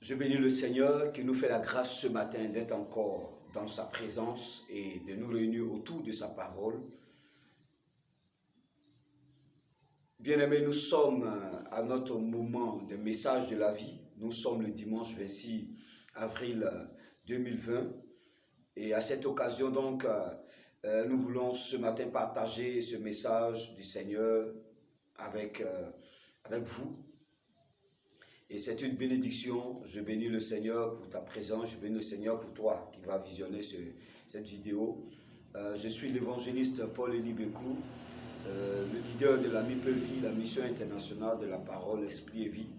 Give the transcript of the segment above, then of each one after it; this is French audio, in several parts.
Je bénis le Seigneur qui nous fait la grâce ce matin d'être encore dans sa présence et de nous réunir autour de sa parole. Bien-aimés, nous sommes à notre moment de message de la vie. Nous sommes le dimanche 26 avril 2020. Et à cette occasion, donc, nous voulons ce matin partager ce message du Seigneur avec vous. Et c'est une bénédiction. Je bénis le Seigneur pour ta présence. Je bénis le Seigneur pour toi qui va visionner cette vidéo. Je suis l'évangéliste Paul-Élie Bécou, le leader de la MIPEVI, la mission internationale de la parole, esprit et vie.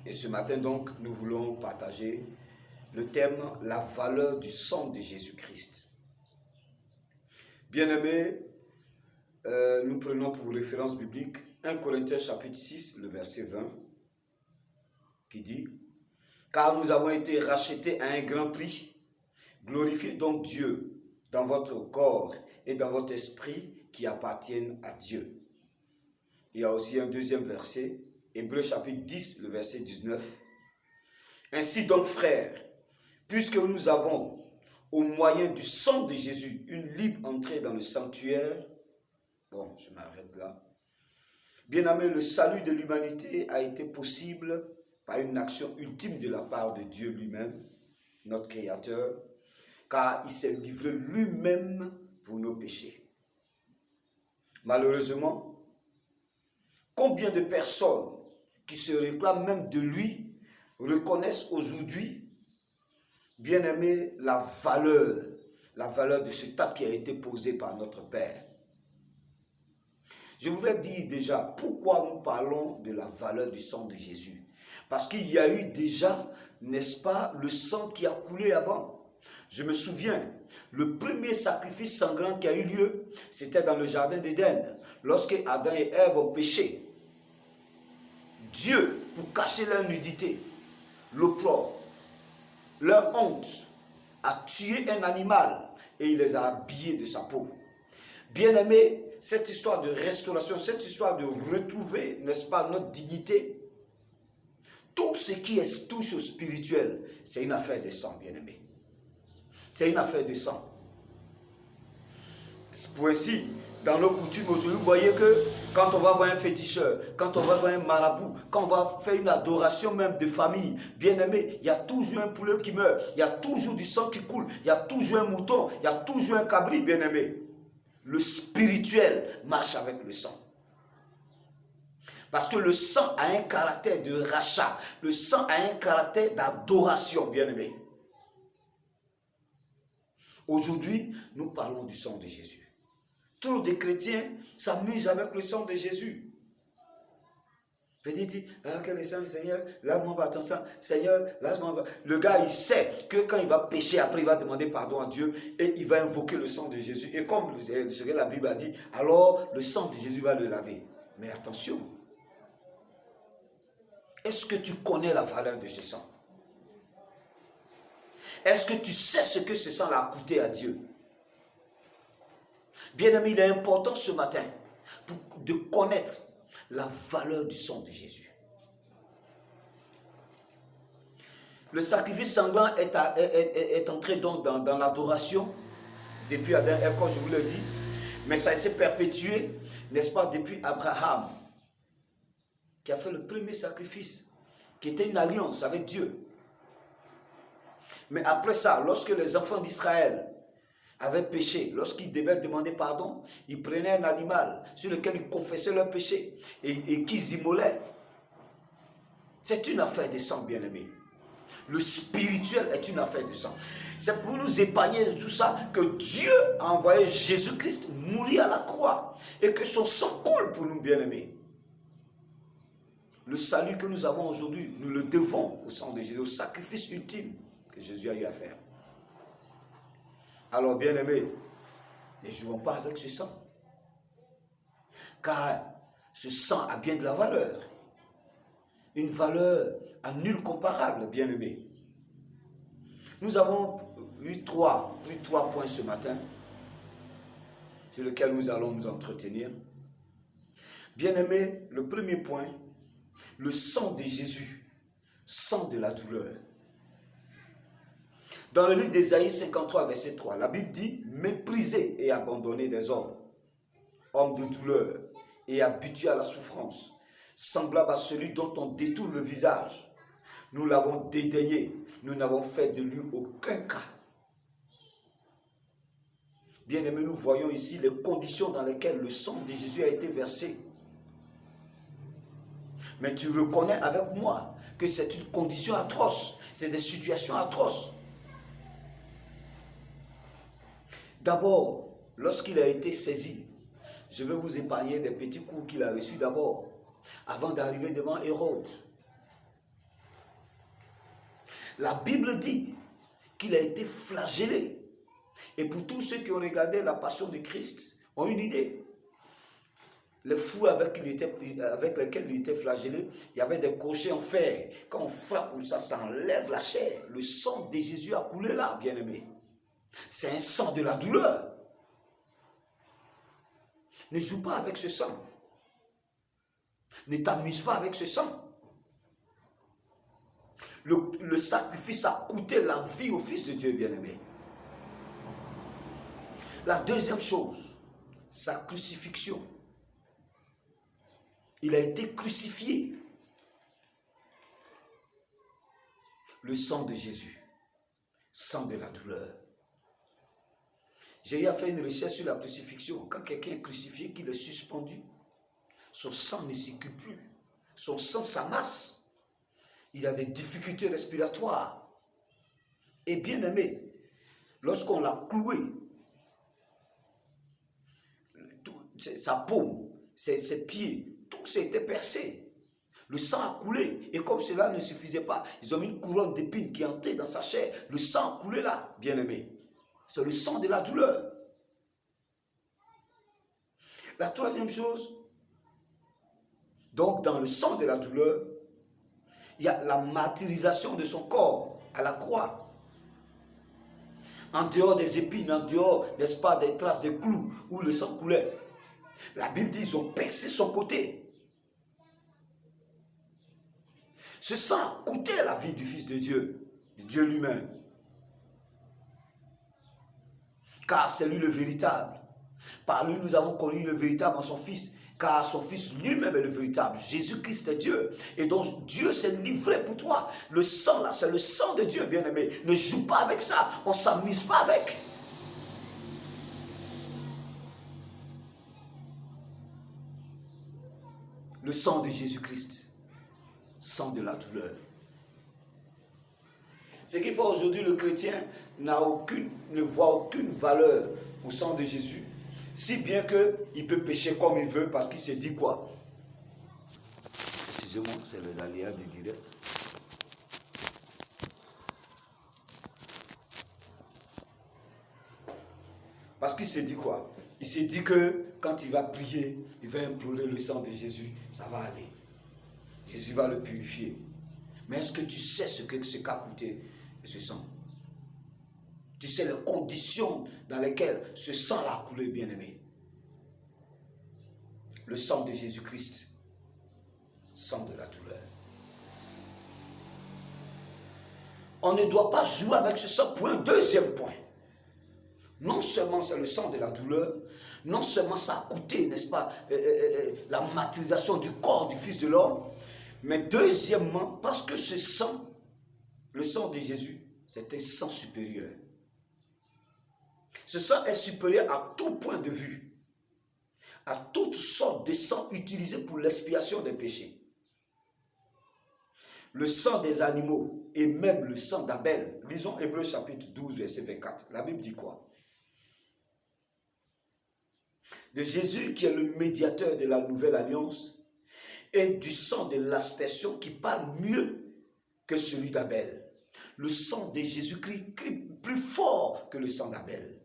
Et ce matin donc, nous voulons partager le thème « La valeur du sang de Jésus-Christ ». Bien-aimés, nous prenons pour référence biblique 1 Corinthiens chapitre 6, le verset 20, qui dit « Car nous avons été rachetés à un grand prix, glorifiez donc Dieu dans votre corps et dans votre esprit qui appartiennent à Dieu. » Il y a aussi un deuxième verset, Hébreux chapitre 10, le verset 19. « Ainsi donc, frères, puisque nous avons, au moyen du sang de Jésus, une libre entrée dans le sanctuaire. » Bon, je m'arrête là. Bien-aimé, le salut de l'humanité a été possible par une action ultime de la part de Dieu lui-même, notre Créateur, car il s'est livré lui-même pour nos péchés. Malheureusement, combien de personnes qui se réclament même de lui reconnaissent aujourd'hui, bien-aimé, la valeur de cet acte qui a été posé par notre Père. Je voudrais dire déjà pourquoi nous parlons de la valeur du sang de Jésus. Parce qu'il y a eu déjà, n'est-ce pas, le sang qui a coulé avant. Je me souviens, le premier sacrifice sanglant qui a eu lieu, c'était dans le jardin d'Éden, lorsque Adam et Ève ont péché. Dieu, pour cacher leur nudité, l'opprobre, leur honte, a tué un animal et il les a habillés de sa peau. Bien-aimés, cette histoire de restauration, cette histoire de retrouver, n'est-ce pas, notre dignité, tout ce qui touche au spirituel, c'est une affaire de sang, bien-aimé. C'est une affaire de sang. Pour ainsi, dans nos coutumes aujourd'hui, vous voyez que quand on va voir un féticheur, quand on va voir un marabout, quand on va faire une adoration même de famille, bien-aimé, il y a toujours un poulet qui meurt, il y a toujours du sang qui coule, il y a toujours un mouton, il y a toujours un cabri, bien-aimé. Le spirituel marche avec le sang. Parce que le sang a un caractère de rachat. Le sang a un caractère d'adoration, bien-aimé. Aujourd'hui, nous parlons du sang de Jésus. Trop de chrétiens s'amusent avec le sang de Jésus. Dites, quel est le sang, Seigneur, lave-moi par ton sang, Seigneur, lave-moi par... Le gars, il sait que quand il va pécher, après il va demander pardon à Dieu et il va invoquer le sang de Jésus. Et comme ce que la Bible a dit, alors le sang de Jésus va le laver. Mais attention, est-ce que tu connais la valeur de ce sang? Est-ce que tu sais ce que ce sang a coûté à Dieu? Bien-aimé, il est important ce matin de connaître la valeur du sang de Jésus. Le sacrifice sanglant est entré donc dans l'adoration depuis Adam et Ève, comme je vous l'ai dit, mais ça s'est perpétué, n'est-ce pas, depuis Abraham, qui a fait le premier sacrifice, qui était une alliance avec Dieu. Mais après ça, lorsque les enfants d'Israël avaient péché, lorsqu'ils devaient demander pardon, ils prenaient un animal sur lequel ils confessaient leur péché et qu'ils immolaient. C'est une affaire de sang, bien-aimé. Le spirituel est une affaire de sang. C'est pour nous épargner de tout ça que Dieu a envoyé Jésus-Christ mourir à la croix et que son sang coule pour nous, bien-aimés. Le salut que nous avons aujourd'hui, nous le devons au sang de Jésus, au sacrifice ultime que Jésus a eu à faire. Alors, bien-aimés, ne jouons pas avec ce sang. Car ce sang a bien de la valeur. Une valeur à nul comparable, bien-aimés. Nous avons eu trois points ce matin sur lesquels nous allons nous entretenir. Bien-aimés, le premier point, le sang de Jésus sang de la douleur. Dans le livre d'Ésaïe 53, verset 3, la Bible dit « Méprisé et abandonné des hommes, homme de douleur et habitué à la souffrance, semblable à celui dont on détourne le visage. Nous l'avons dédaigné, nous n'avons fait de lui aucun cas. » Bien-aimés, nous voyons ici les conditions dans lesquelles le sang de Jésus a été versé. Mais tu reconnais avec moi que c'est une condition atroce, c'est des situations atroces. D'abord, lorsqu'il a été saisi, je vais vous épargner des petits coups qu'il a reçus d'abord, avant d'arriver devant Hérode. La Bible dit qu'il a été flagellé. Et pour tous ceux qui ont regardé la passion de Christ, ont une idée. Les fous avec lesquels il était flagellé, il y avait des crochets en fer. Quand on frappe comme ça enlève la chair. Le sang de Jésus a coulé là, bien-aimé. C'est un sang de la douleur. Ne joue pas avec ce sang. Ne t'amuse pas avec ce sang. Le sacrifice a coûté la vie au Fils de Dieu, bien-aimé. La deuxième chose, sa crucifixion. Il a été crucifié. Le sang de Jésus, sang de la douleur. J'ai eu à faire une recherche sur la crucifixion. Quand quelqu'un est crucifié, qu'il est suspendu, son sang ne circule plus. Son sang s'amasse. Il a des difficultés respiratoires. Et bien aimé, lorsqu'on l'a cloué, sa paume, ses pieds, tout s'était percé. Le sang a coulé. Et comme cela ne suffisait pas, ils ont mis une couronne d'épines qui entrait dans sa chair. Le sang a coulé là, bien aimé. C'est le sang de la douleur. La troisième chose, donc dans le sang de la douleur, il y a la martyrisation de son corps à la croix. En dehors des épines, en dehors, n'est-ce pas, des traces de clous où le sang coulait. La Bible dit qu'ils ont percé son côté. Ce sang a coûté la vie du Fils de Dieu lui-même. Car c'est lui le véritable. Par lui, nous avons connu le véritable en son Fils. Car son Fils lui-même est le véritable. Jésus-Christ est Dieu. Et donc, Dieu s'est livré pour toi. Le sang là, c'est le sang de Dieu, bien-aimé. Ne joue pas avec ça. On ne s'amuse pas avec. Le sang de Jésus-Christ. Sang de la douleur. Ce qui fait aujourd'hui, le chrétien ne voit aucune valeur au sang de Jésus, si bien qu'il peut pécher comme il veut parce qu'il se dit quoi? Excusez-moi, c'est les aléas du direct. Parce qu'il se dit quoi? Il se dit que quand il va prier, il va implorer le sang de Jésus, ça va aller. Jésus va le purifier. Mais est-ce que tu sais ce qu'a coûté ce sang? Tu sais les conditions dans lesquelles ce sang-là a coulé, bien-aimé. Le sang de Jésus-Christ, sang de la douleur. On ne doit pas jouer avec ce sang pour un deuxième point. Non seulement c'est le sang de la douleur, non seulement ça a coûté, n'est-ce pas, la martyrisation du corps du Fils de l'homme, mais deuxièmement, parce que ce sang, le sang de Jésus, c'est un sang supérieur. Ce sang est supérieur à tout point de vue, à toutes sortes de sang utilisés pour l'expiation des péchés. Le sang des animaux et même le sang d'Abel. Lisons Hébreux chapitre 12, verset 24. La Bible dit quoi? De Jésus qui est le médiateur de la nouvelle alliance et du sang de l'aspersion qui parle mieux que celui d'Abel. Le sang de Jésus-Christ crie plus fort que le sang d'Abel.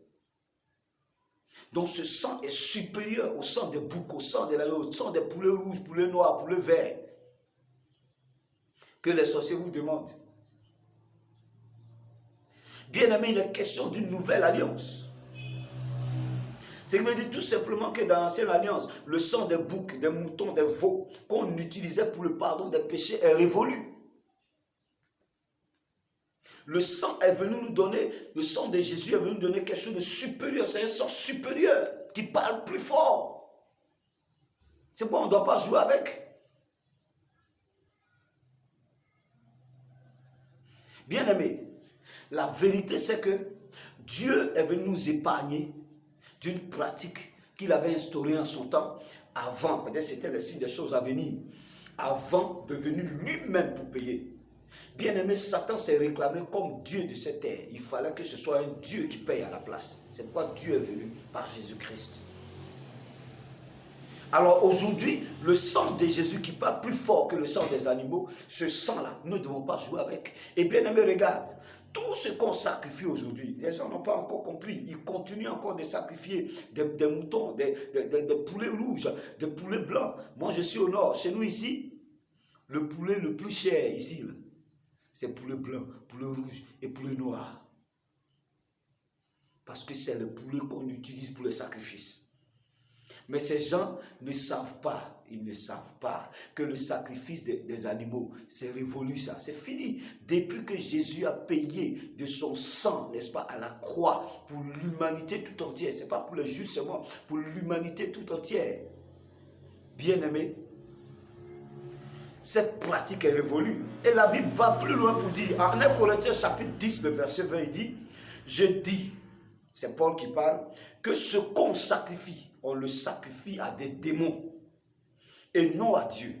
Donc ce sang est supérieur au sang des boucs, au sang de l'agneau, au sang des poulets rouges, poulets noirs, poulets verts. Que les sorciers vous demandent. Bien aimé, il est question d'une nouvelle alliance. Ce qui veut dire tout simplement que dans l'ancienne alliance, le sang des boucs, des moutons, des veaux qu'on utilisait pour le pardon des péchés est révolu. Le sang est venu nous donner, le sang de Jésus est venu nous donner quelque chose de supérieur. C'est un sang supérieur qui parle plus fort. C'est pourquoi on ne doit pas jouer avec. Bien-aimés, la vérité c'est que Dieu est venu nous épargner d'une pratique qu'il avait instaurée en son temps, avant, peut-être c'était le signe des choses à venir, avant de venir lui-même pour payer. Bien-aimé, Satan s'est réclamé comme Dieu de cette terre. Il fallait que ce soit un Dieu qui paye à la place. C'est pourquoi Dieu est venu par Jésus-Christ. Alors aujourd'hui, le sang de Jésus qui parle plus fort que le sang des animaux, ce sang-là, nous ne devons pas jouer avec. Et bien aimé, regarde, tout ce qu'on sacrifie aujourd'hui, les gens n'ont pas encore compris. Ils continuent encore de sacrifier des moutons, des poulets rouges, des poulets blancs. Moi, je suis au nord. Chez nous ici, le poulet le plus cher ici, c'est poulet blanc, poulet rouge et poulet noir. Parce que c'est le poulet qu'on utilise pour le sacrifice. Mais ces gens ne savent pas, ils ne savent pas que le sacrifice des animaux, c'est révolu ça, c'est fini. Depuis que Jésus a payé de son sang, n'est-ce pas, à la croix, pour l'humanité tout entière, c'est pas pour les justes seulement, pour l'humanité tout entière. Bien-aimés, cette pratique est révolue. Et la Bible va plus loin pour dire, en 1 Corinthiens chapitre 10, le verset 20, il dit, je dis, c'est Paul qui parle, que ce qu'on sacrifie, on le sacrifie à des démons et non à Dieu.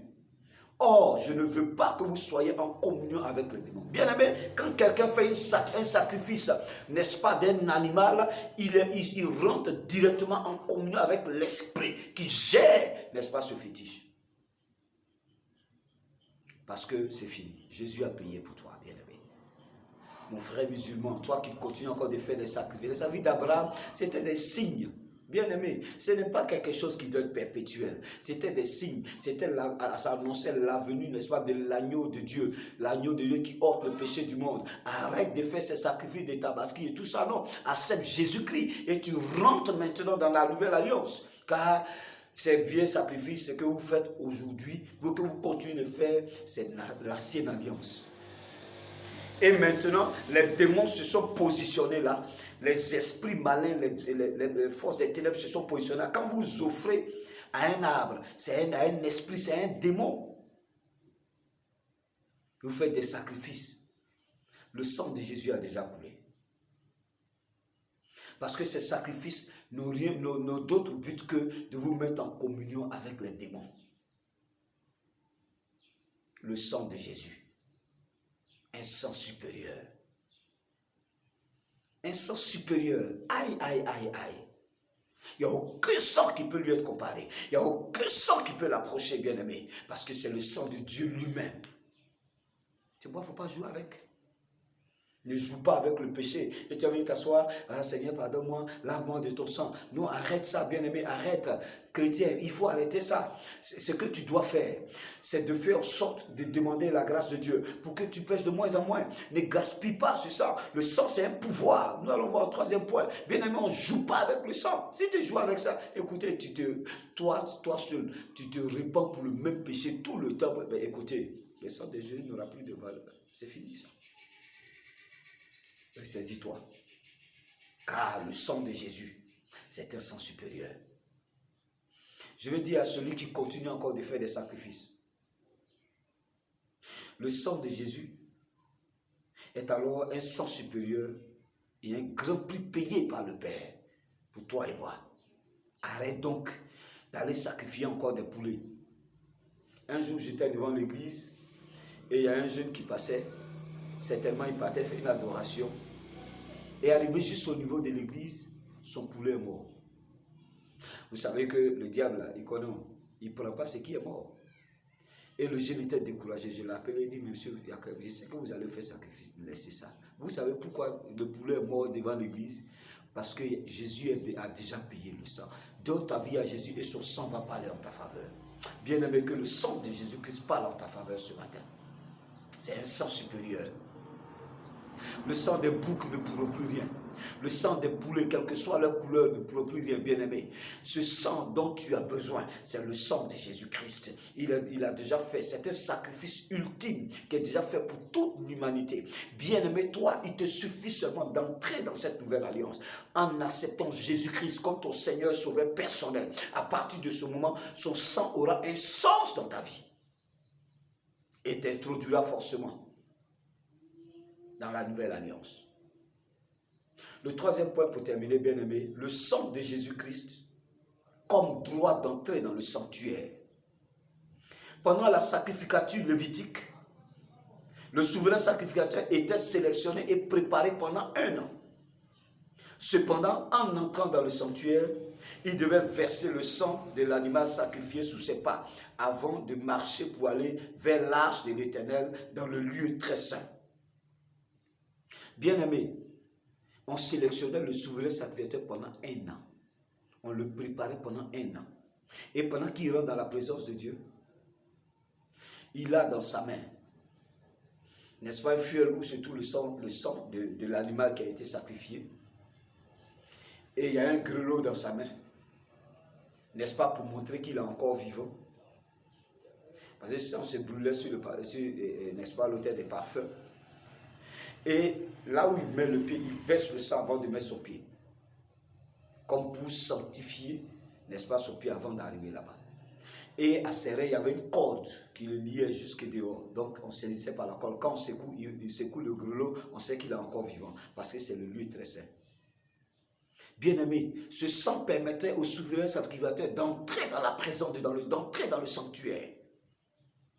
Or, je ne veux pas que vous soyez en communion avec les démons. Bien aimé, quand quelqu'un fait un sacrifice, n'est-ce pas, d'un animal, il rentre directement en communion avec l'esprit qui gère, n'est-ce pas, ce fétiche. Parce que c'est fini. Jésus a payé pour toi, bien-aimé. Mon frère musulman, toi qui continues encore de faire des sacrifices. La vie d'Abraham, c'était des signes. Bien-aimé, ce n'est pas quelque chose qui doit être perpétuel. C'était des signes. Ça annonçait la venue, n'est-ce pas, de l'agneau de Dieu. L'agneau de Dieu qui ôte le péché du monde. Arrête de faire ces sacrifices de tabaski et tout ça. Non, accepte Jésus-Christ et tu rentres maintenant dans la nouvelle alliance. Car ces vieux sacrifices que vous faites aujourd'hui, que vous continuez de faire, c'est l'ancienne alliance. Et maintenant, les démons se sont positionnés là. Les esprits malins, les forces des ténèbres se sont positionnés là. Quand vous offrez à un arbre, c'est un esprit, c'est un démon. Vous faites des sacrifices. Le sang de Jésus a déjà coulé. Parce que ces sacrifices n'ont d'autre but que de vous mettre en communion avec les démons. Le sang de Jésus. Un sang supérieur. Un sang supérieur. Aïe, aïe, aïe, aïe. Il n'y a aucun sang qui peut lui être comparé. Il n'y a aucun sang qui peut l'approcher, bien-aimé. Parce que c'est le sang de Dieu lui-même. C'est pourquoi il ne faut pas jouer avec. Ne joue pas avec le péché. Et tu as venu t'asseoir, ah, Seigneur, pardonne-moi, lave-moi de ton sang. Non, arrête ça, bien-aimé, arrête. Chrétien, il faut arrêter ça. Ce que tu dois faire, c'est de faire en sorte de demander la grâce de Dieu pour que tu pêches de moins en moins. Ne gaspille pas ce sang. Le sang, c'est un pouvoir. Nous allons voir le troisième point. Bien-aimé, on ne joue pas avec le sang. Si tu joues avec ça, écoutez, toi seul, tu te répands pour le même péché tout le temps. Mais écoutez, le sang de Jésus n'aura plus de valeur. C'est fini ça. Saisis-toi. Car le sang de Jésus, c'est un sang supérieur. Je veux dire à celui qui continue encore de faire des sacrifices. Le sang de Jésus est alors un sang supérieur et un grand prix payé par le Père pour toi et moi. Arrête donc d'aller sacrifier encore des poulets. Un jour, j'étais devant l'église et il y a un jeune qui passait. Certainement, il partait faire une adoration. Et arrivé juste au niveau de l'église, son poulet est mort. Vous savez que le diable, là, il ne prend pas ce qui est mort. Et le jeune était découragé. Je l'ai appelé et dit, monsieur, je sais que vous allez faire sacrifice. Laissez ça. Vous savez pourquoi le poulet est mort devant l'église? Parce que Jésus a déjà payé le sang. Donne ta vie à Jésus et son sang va parler en ta faveur. Bien aimé, que le sang de Jésus-Christ parle en ta faveur ce matin. C'est un sang supérieur. Le sang des boucs ne pourra plus rien. le sang des poulets, quelle que soit leur couleur, ne pourra plus dire bien-aimé. Ce sang dont tu as besoin, c'est le sang de Jésus-Christ. Il a déjà fait, c'est un sacrifice ultime qui est déjà fait pour toute l'humanité. Bien-aimé, toi, il te suffit seulement d'entrer dans cette nouvelle alliance en acceptant Jésus-Christ comme ton Seigneur sauveur personnel. À partir de ce moment, son sang aura un sens dans ta vie et t'introduira forcément dans la nouvelle alliance. Le troisième point pour terminer, bien-aimé, le sang de Jésus-Christ comme droit d'entrer dans le sanctuaire. Pendant la sacrificature lévitique, le souverain sacrificateur était sélectionné et préparé pendant 1 an. Cependant, en entrant dans le sanctuaire, il devait verser le sang de l'animal sacrifié sous ses pas avant de marcher pour aller vers l'arche de l'Éternel dans le lieu très saint. Bien-aimé, on sélectionnait le souverain sacrificateur pendant 1 an. On le préparait pendant 1 an. Et pendant qu'il rentre dans la présence de Dieu, il a dans sa main, n'est-ce pas, un fioul où c'est tout le sang de l'animal qui a été sacrifié. Et il y a un grelot dans sa main, n'est-ce pas, pour montrer qu'il est encore vivant. Parce que le sang se brûlait sur n'est-ce pas, l'autel des parfums. Et là où il met le pied, il verse le sang avant de mettre son pied. Comme pour sanctifier, n'est-ce pas, son pied avant d'arriver là-bas. Et à ses reins, il y avait une corde qui le liait jusque dehors. Donc on saisissait par la corde. Quand on secoue, il secoue le grelot, on sait qu'il est encore vivant. Parce que c'est le lieu très saint. Bien-aimé, ce sang permettait au souverain sacrificateur d'entrer dans la présence, d'entrer dans le sanctuaire.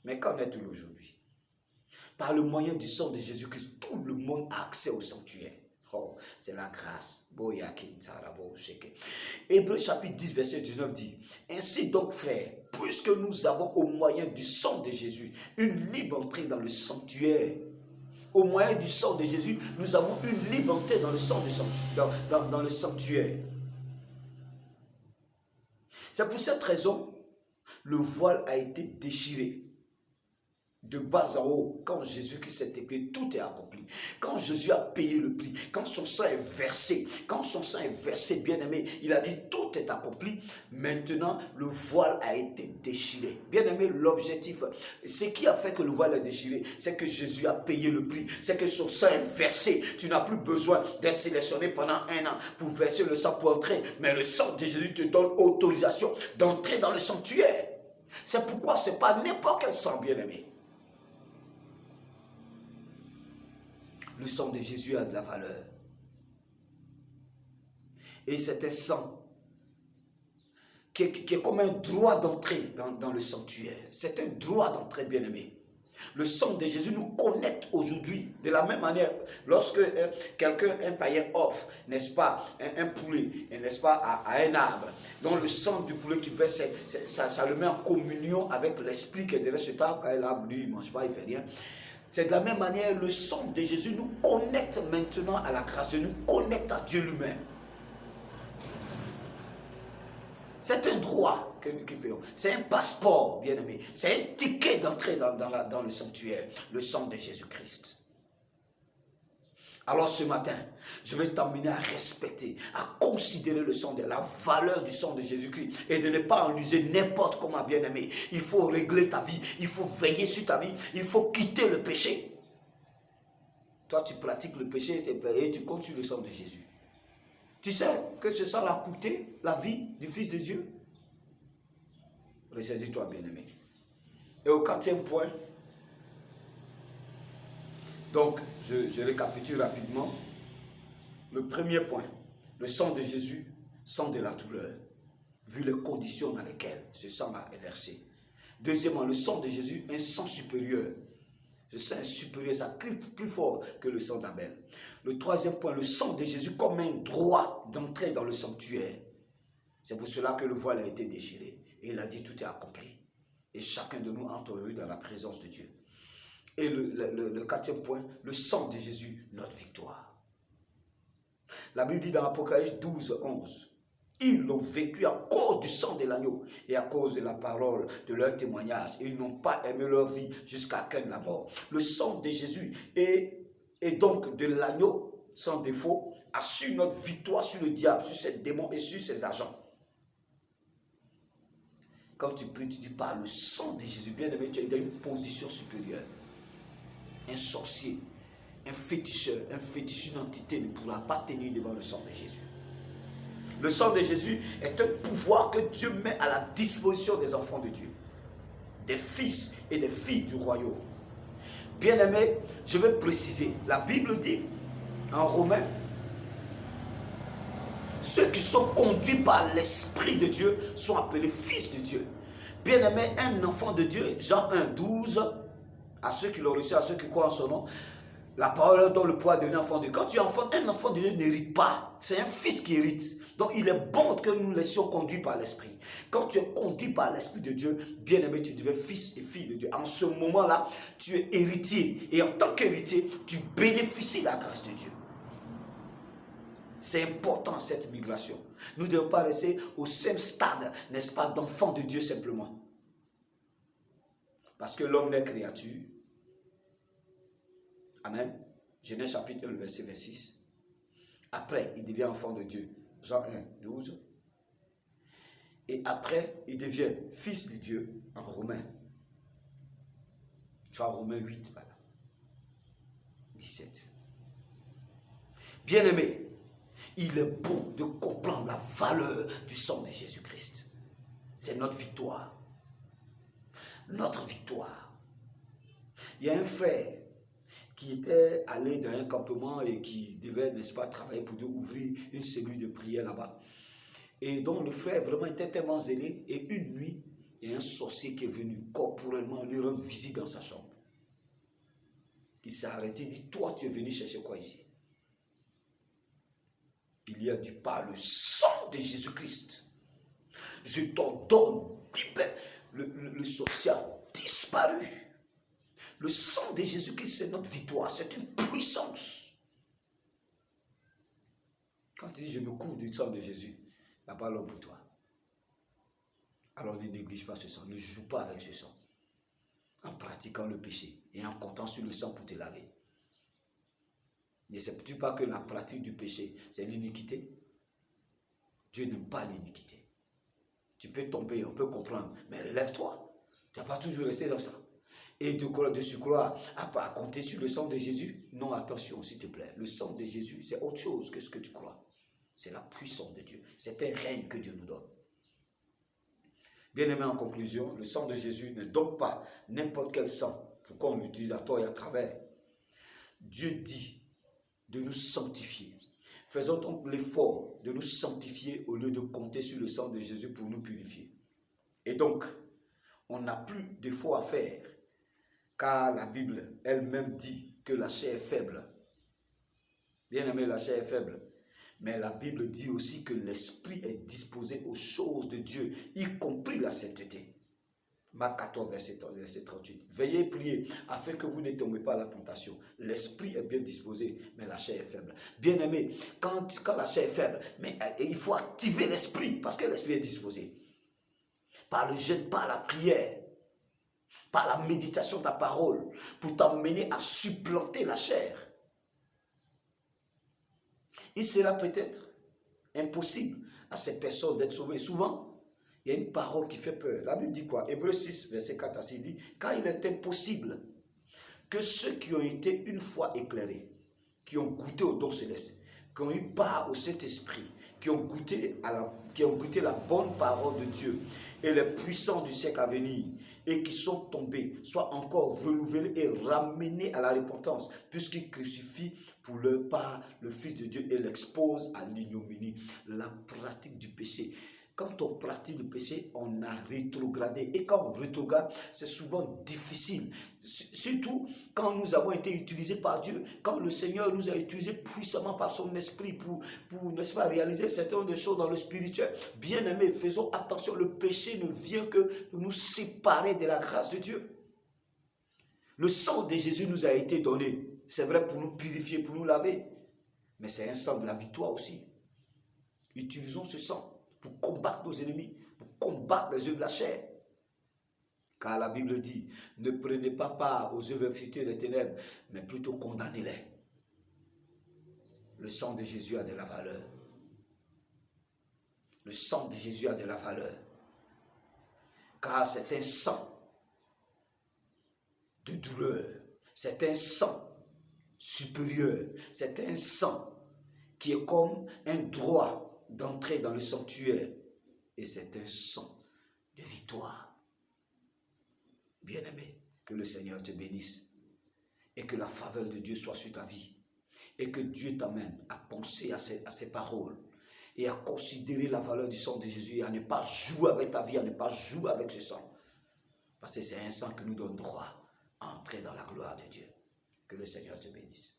Mais qu'en est-il aujourd'hui? Par le moyen du sang de Jésus-Christ, tout le monde a accès au sanctuaire. Oh, c'est la grâce. Hébreux chapitre 10, verset 19 dit: ainsi donc, frères, puisque nous avons au moyen du sang de Jésus une libre entrée dans le sanctuaire. Au moyen du sang de Jésus, nous avons une libre entrée dans le dans le sanctuaire. C'est pour cette raison, le voile a été déchiré. De bas en haut, quand Jésus-Christ s'est écrit, tout est accompli. Quand Jésus a payé le prix, quand son sang est versé, bien aimé, il a dit tout est accompli. Maintenant, le voile a été déchiré. Bien aimé, l'objectif, ce qui a fait que le voile est déchiré, c'est que Jésus a payé le prix, c'est que son sang est versé. Tu n'as plus besoin d'être sélectionné pendant 1 an pour verser le sang pour entrer, mais le sang de Jésus te donne autorisation d'entrer dans le sanctuaire. C'est pourquoi ce n'est pas n'importe quel sang, bien aimé. Le sang de Jésus a de la valeur. Et c'est un sang qui est comme un droit d'entrée dans le sanctuaire. C'est un droit d'entrée, bien-aimé. Le sang de Jésus nous connecte aujourd'hui. De la même manière, lorsque un païen offre, n'est-ce pas, un poulet, n'est-ce pas, à un arbre, dont le sang du poulet qui verse, ça le met en communion avec l'esprit qui est derrière cet arbre. Quand l'arbre, lui, il ne mange pas, il ne fait rien. C'est de la même manière, le sang de Jésus nous connecte maintenant à la grâce, nous connecte à Dieu lui-même. C'est un droit que nous payons. C'est un passeport, bien aimé. C'est un ticket d'entrée dans le sanctuaire, le sang de Jésus-Christ. Alors ce matin, je vais t'amener à respecter, à considérer le sang de la valeur du sang de Jésus-Christ et de ne pas en user n'importe comment, bien-aimé. Il faut régler ta vie, il faut veiller sur ta vie, il faut quitter le péché. Toi, tu pratiques le péché et tu comptes sur le sang de Jésus. Tu sais que ce sang a coûté la vie du Fils de Dieu? Ressaisis-toi, bien-aimé. Et au 4e point, donc, je récapitule rapidement. Le premier point, le sang de Jésus, sang de la douleur, vu les conditions dans lesquelles ce sang-là est versé. Deuxièmement, le sang de Jésus, un sang supérieur. Ce sang est supérieur, ça crie plus fort que le sang d'Abel. Le troisième point, le sang de Jésus comme un droit d'entrer dans le sanctuaire. C'est pour cela que le voile a été déchiré. Et il a dit tout est accompli. Et chacun de nous entre dans la présence de Dieu. Et le 4e point, le sang de Jésus, notre victoire. La Bible dit dans Apocalypse 12, 11, ils l'ont vécu à cause du sang de l'agneau et à cause de la parole de leur témoignage. Ils n'ont pas aimé leur vie jusqu'à craindre la mort. Le sang de Jésus et donc de l'agneau sans défaut, assure notre victoire sur le diable, sur ses démons et sur ses agents. Quand tu pries, tu dis par le sang de Jésus, bien-aimé, tu es dans une position supérieure. Un sorcier, un féticheur, une entité ne pourra pas tenir devant le sang de Jésus. Le sang de Jésus est un pouvoir que Dieu met à la disposition des enfants de Dieu, des fils et des filles du royaume. Bien-aimé, je vais préciser, la Bible dit en Romains, ceux qui sont conduits par l'Esprit de Dieu sont appelés fils de Dieu. Bien-aimé, un enfant de Dieu, Jean 1, 12, à ceux qui l'ont reçu, à ceux qui croient en son nom, la parole donne le pouvoir de devenir enfant de Dieu. Quand tu es enfant, un enfant de Dieu n'hérite pas. C'est un fils qui hérite. Donc il est bon que nous nous laissions conduire par l'Esprit. Quand tu es conduit par l'Esprit de Dieu, bien-aimé, tu deviens fils et fille de Dieu. En ce moment-là, tu es héritier. Et en tant qu'héritier, tu bénéficies de la grâce de Dieu. C'est important cette migration. Nous ne devons pas rester au même stade, n'est-ce pas, d'enfants de Dieu simplement. Parce que l'homme n'est créature. Amen. Genèse chapitre 1, verset 26. Après, il devient enfant de Dieu. Jean 1, 12. Et après, il devient fils de Dieu en Romains. Tu vois, Romains 8, voilà. 17. Bien-aimé, il est bon de comprendre la valeur du sang de Jésus-Christ. C'est notre victoire. Notre victoire. Il y a un frère qui était allé dans un campement et qui devait, n'est-ce pas, travailler pour Dieu, ouvrir une cellule de prière là-bas. Et donc le frère vraiment était tellement zélé. Et une nuit, il y a un sorcier qui est venu corporellement lui rendre visite dans sa chambre. Il s'est arrêté, il dit, toi tu es venu chercher quoi ici? Il y a dit, par le sang de Jésus-Christ, je t'ordonne, le sorcier a disparu. Le sang de Jésus-Christ, c'est notre victoire, c'est une puissance. Quand tu dis, je me couvre du sang de Jésus, il n'y a pas l'homme pour toi. Alors ne néglige pas ce sang, ne joue pas avec ce sang. En pratiquant le péché et en comptant sur le sang pour te laver. Ne sais-tu pas que la pratique du péché, c'est l'iniquité? Dieu n'aime pas l'iniquité. Tu peux tomber, on peut comprendre, mais relève-toi. Tu n'as pas toujours resté dans ça. Et de surcroît à compter sur le sang de Jésus? Non, attention, s'il te plaît. Le sang de Jésus, c'est autre chose que ce que tu crois. C'est la puissance de Dieu. C'est un règne que Dieu nous donne. Bien-aimé, en conclusion, le sang de Jésus n'est donc pas n'importe quel sang. Pourquoi on l'utilise à tort et à travers? Dieu dit de nous sanctifier. Faisons donc l'effort de nous sanctifier au lieu de compter sur le sang de Jésus pour nous purifier. Et donc, on n'a plus d'effort à faire, car la Bible elle-même dit que la chair est faible. Bien aimé, la chair est faible. Mais la Bible dit aussi que l'esprit est disposé aux choses de Dieu, y compris la sainteté. Marc 14, verset 38. Veillez et priez afin que vous ne tombiez pas à la tentation. L'esprit est bien disposé, mais la chair est faible. Bien aimé, quand la chair est faible, mais il faut activer l'esprit, parce que l'esprit est disposé. Par le jeûne, par la prière, par la méditation de ta parole, pour t'emmener à supplanter la chair. Il sera peut-être impossible à ces personnes d'être sauvées. Souvent, il y a une parole qui fait peur. La Bible dit quoi? Hébreux 6, verset 4 à 6 dit, car il est impossible que ceux qui ont été une fois éclairés, qui ont goûté au don céleste, qui ont eu part au Saint-Esprit, qui ont goûté la bonne parole de Dieu et les puissants du siècle à venir, et qui sont tombés, soient encore renouvelés et ramenés à la repentance, puisqu'ils crucifient pour leur part le Fils de Dieu et l'exposent à l'ignominie, la pratique du péché. Quand on pratique le péché, on a rétrogradé. Et quand on rétrograde, c'est souvent difficile. Surtout quand nous avons été utilisés par Dieu, quand le Seigneur nous a utilisés puissamment par son esprit pour n'est-ce pas, réaliser certaines choses dans le spirituel. Bien aimés, faisons attention, le péché ne vient que nous séparer de la grâce de Dieu. Le sang de Jésus nous a été donné. C'est vrai pour nous purifier, pour nous laver. Mais c'est un sang de la victoire aussi. Utilisons ce sang pour combattre nos ennemis, pour combattre les œuvres de la chair. Car la Bible dit, ne prenez pas part aux œuvres futures des ténèbres, mais plutôt condamnez-les. Le sang de Jésus a de la valeur. Le sang de Jésus a de la valeur. Car c'est un sang de douleur. C'est un sang supérieur. C'est un sang qui est comme un droit d'entrer dans le sanctuaire. Et c'est un sang de victoire. Bien-aimé, que le Seigneur te bénisse. Et que la faveur de Dieu soit sur ta vie. Et que Dieu t'amène à penser à ces paroles. Et à considérer la valeur du sang de Jésus. Et à ne pas jouer avec ta vie, à ne pas jouer avec ce sang. Parce que c'est un sang qui nous donne droit à entrer dans la gloire de Dieu. Que le Seigneur te bénisse.